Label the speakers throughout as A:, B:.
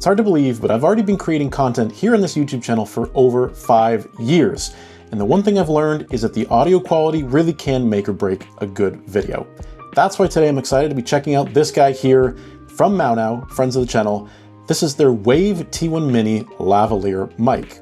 A: It's hard to believe, but I've already been creating content here on this YouTube channel for over 5 years. And the one thing I've learned is that the audio quality really can make or break a good video. That's why today I'm excited to be checking out this guy here from Maono, friends of the channel. This is their Wave T1 Mini lavalier mic.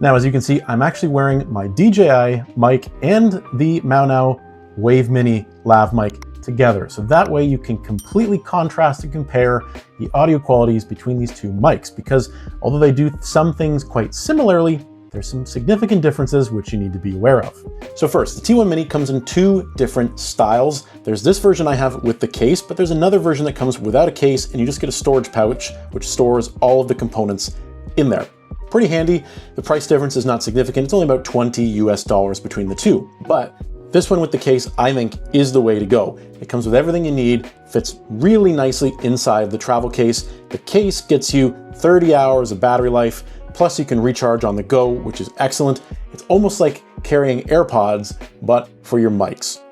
A: Now, as you can see, I'm actually wearing my DJI mic and the Maono Wave Mini lav mic together. So that way you can completely contrast and compare the audio qualities between these two mics, because although they do some things quite similarly, there's some significant differences which you need to be aware of. So first, the T1 Mini comes in 2 different styles. There's this version I have with the case, but there's another version that comes without a case and you just get a storage pouch which stores all of the components in there. Pretty handy. The price difference is not significant. It's only about $20 US between the two. But this one with the case, I think, is the way to go. It comes with everything you need, fits really nicely inside the travel case. The case gets you 30 hours of battery life, plus you can recharge on the go, which is excellent. It's almost like carrying AirPods, but for your mics.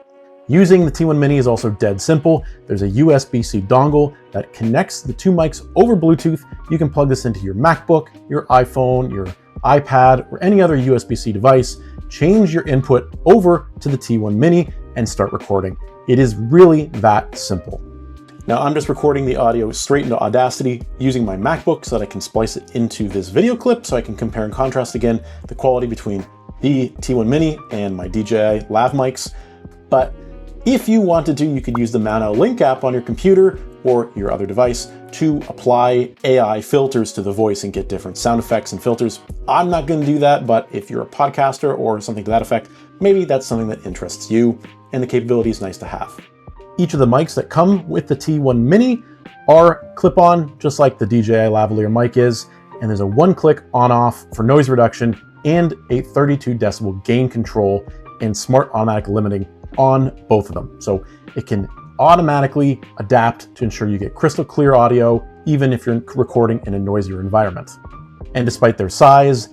A: Using the T1 Mini is also dead simple. There's a USB-C dongle that connects the two mics over Bluetooth. You can plug this into your MacBook, your iPhone, your iPad, or any other USB-C device, change your input over to the T1 Mini and start recording. It is really that simple. Now I'm just recording the audio straight into Audacity using my MacBook so that I can splice it into this video clip so I can compare and contrast again the quality between the T1 Mini and my DJI lav mics. But if you wanted to, you could use the Maono Link app on your computer or your other device to apply AI filters to the voice and get different sound effects and filters. I'm not going to do that, but if you're a podcaster or something to that effect, maybe that's something that interests you, and the capability is nice to have. Each of the mics that come with the T1 Mini are clip-on, just like the DJI lavalier mic is, and there's a one-click on-off for noise reduction and a 32 decibel gain control and smart automatic limiting on both of them. So it can automatically adapt to ensure you get crystal clear audio, even if you're recording in a noisier environment. And despite their size,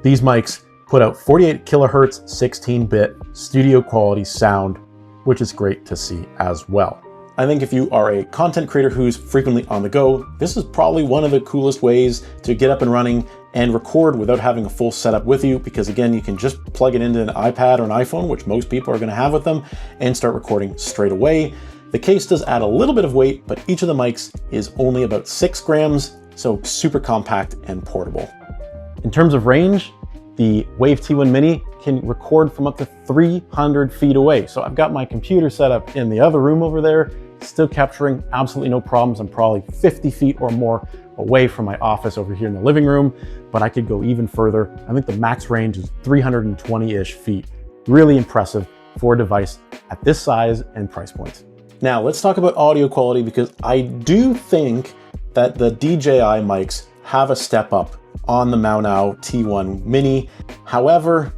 A: these mics put out 48 kilohertz, 16-bit studio quality sound, which is great to see as well. I think if you are a content creator who's frequently on the go, this is probably one of the coolest ways to get up and running and record without having a full setup with you, because again, you can just plug it into an iPad or an iPhone, which most people are going to have with them, and start recording straight away. The case does add a little bit of weight, but each of the mics is only about 6 grams, so super compact and portable. In terms of range, the Wave T1 Mini can record from up to 300 feet away. So I've got my computer set up in the other room over there, still capturing absolutely no problems. I'm probably 50 feet or more away from my office over here in the living room, but I could go even further. I think the max range is 320-ish feet. Really impressive for a device at this size and price point. Now let's talk about audio quality, because I do think that the DJI mics have a step up on the Maono T1 Mini. However,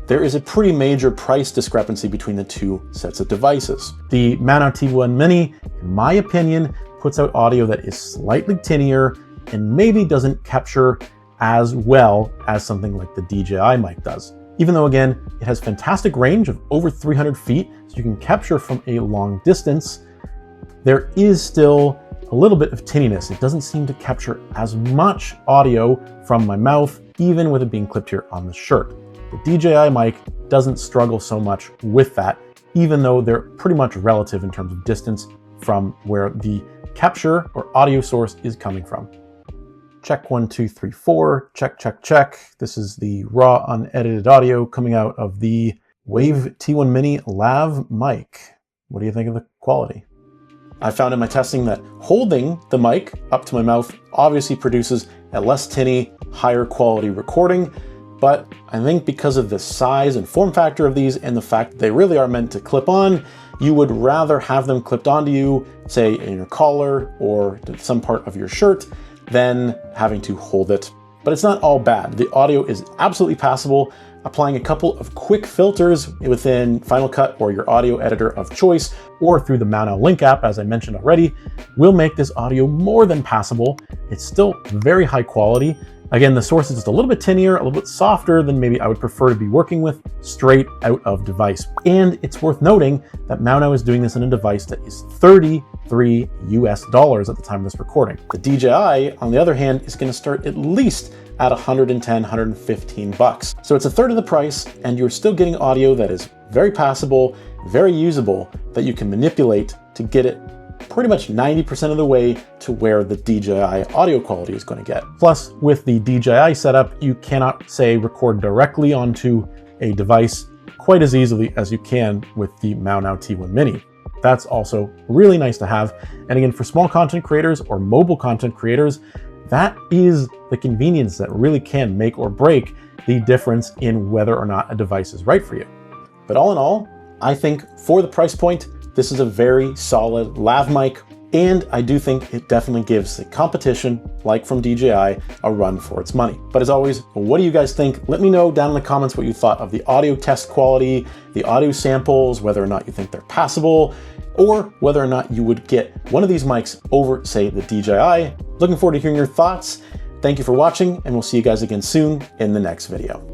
A: there is a pretty major price discrepancy between the two sets of devices. The Maono T1 Mini, in my opinion, puts out audio that is slightly tinnier and maybe doesn't capture as well as something like the DJI mic does. Even though, again, it has fantastic range of over 300 feet, so you can capture from a long distance, there is still a little bit of tinniness. It doesn't seem to capture as much audio from my mouth, even with it being clipped here on the shirt. The DJI mic doesn't struggle so much with that, even though they're pretty much relative in terms of distance from where the capture or audio source is coming from. Check 1, 2, 3, 4, check, check, check. This is the raw unedited audio coming out of the Wave T1 Mini lav mic. What do you think of the quality? I found in my testing that holding the mic up to my mouth obviously produces a less tinny, higher quality recording, but I think because of the size and form factor of these and the fact that they really are meant to clip on, you would rather have them clipped onto you, say in your collar or some part of your shirt, than having to hold it. But it's not all bad. The audio is absolutely passable. Applying a couple of quick filters within Final Cut or your audio editor of choice, or through the Maono Link app, as I mentioned already, will make this audio more than passable. It's still very high quality, Again, the source is just a little bit tinier, a little bit softer than maybe I would prefer to be working with straight out of device. And it's worth noting that Maono is doing this in a device that is $33 US at the time of this recording. The DJI, on the other hand, is going to start at least at 110, 115 bucks. So it's a third of the price, and you're still getting audio that is very passable, very usable, that you can manipulate to get it pretty much 90% of the way to where the DJI audio quality is going to get. Plus, with the DJI setup, you cannot, say, record directly onto a device quite as easily as you can with the Maono T1 Mini. That's also really nice to have. And again, for small content creators or mobile content creators, that is the convenience that really can make or break the difference in whether or not a device is right for you. But all in all, I think for the price point, this is a very solid lav mic, and I do think it definitely gives the competition, like from DJI, a run for its money. But as always, what do you guys think? Let me know down in the comments what you thought of the audio test quality, the audio samples, whether or not you think they're passable, or whether or not you would get one of these mics over, say, the DJI. Looking forward to hearing your thoughts. Thank you for watching, and we'll see you guys again soon in the next video.